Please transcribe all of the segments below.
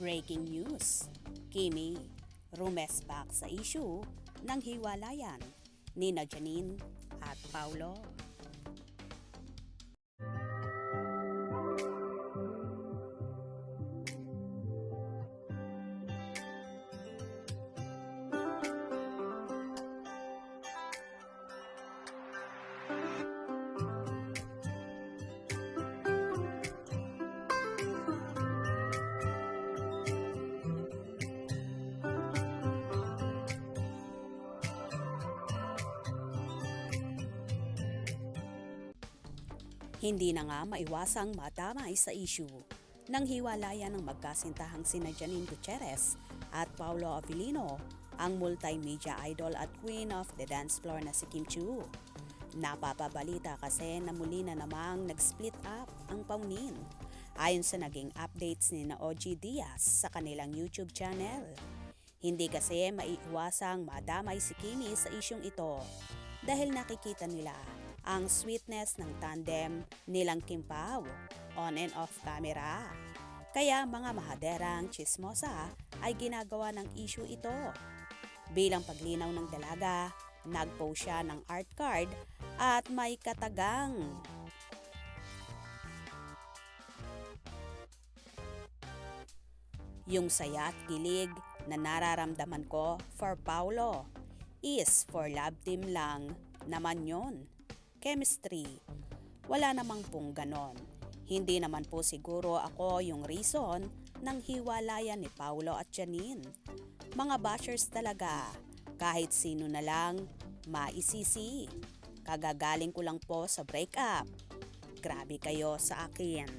Breaking news, Kimi, rumespak sa issue ng hiwalayan ni Janine at Paulo. Hindi na nga maiwasang madamay sa issue ng hiwalayan ng magkasintahang sina Janine Gutierrez at Paulo Avellino, ang multimedia idol at queen of the dance floor na si Kim Chiu. Napapabalita kasi na muli na namang nag-split up ang paunin ayon sa naging updates ni na OG Diaz sa kanilang YouTube channel. Hindi kasi maiiwasang madamay si Kimi sa isyong ito dahil nakikita nila ang sweetness ng tandem nilang Kim Pao on and off camera. Kaya mga mahaderang chismosa ay ginagawa ng issue ito. Bilang paglinaw ng dalaga, nag-post siya ng art card at may katagang yung saya at kilig na nararamdaman ko for Paulo is for love team lang naman yon. Chemistry. Wala namang pong ganon. Hindi naman po siguro ako yung reason ng hiwalayan ni Paulo at Janine. Mga bashers talaga. Kahit sino na lang, maisisi. Kagagaling ko lang po sa breakup. Grabe kayo sa akin.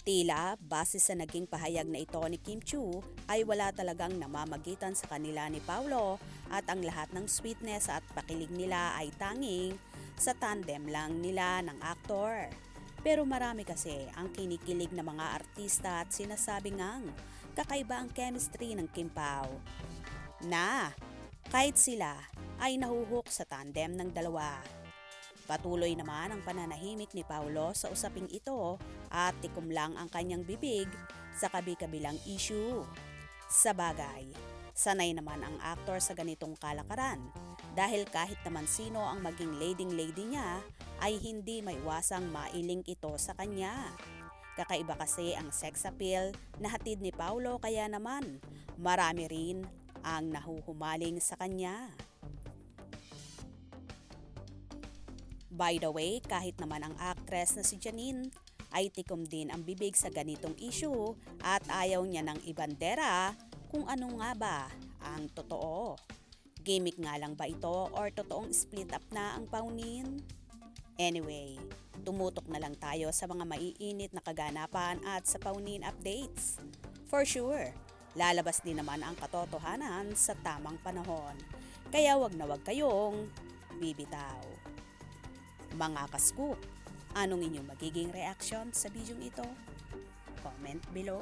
Tila, base sa naging pahayag na ito ni Kim Chiu, ay wala talagang namamagitan sa kanila ni Paulo at ang lahat ng sweetness at pakilig nila ay tanging sa tandem lang nila ng aktor. Pero marami kasi ang kinikilig na mga artista at sinasabi ngang kakaiba ang chemistry ng Kim Pao na kahit sila ay nahuhook sa tandem ng dalawa. Patuloy naman ang pananahimik ni Paulo sa usaping ito at tikom lang ang kanyang bibig sa kabi-kabilang issue. Sa bagay, sanay naman ang aktor sa ganitong kalakaran dahil kahit naman sino ang maging leading-lady niya ay hindi maiwasang mailink ito sa kanya. Kakaiba kasi ang sex appeal na hatid ni Paulo kaya naman marami rin ang nahuhumaling sa kanya. By the way, kahit naman ang actress na si Janine ay tikom din ang bibig sa ganitong issue at ayaw niya ng ibandera kung ano nga ba ang totoo. Gimmick nga lang ba ito or totoong split up na ang paunin? Anyway, tumutok na lang tayo sa mga maiinit na kaganapan at sa paunin updates. For sure, lalabas din naman ang katotohanan sa tamang panahon. Kaya wag na wag kayong bibitaw. Mga ka-scoop, anong inyong magiging reaction sa bidyong ito? Comment below.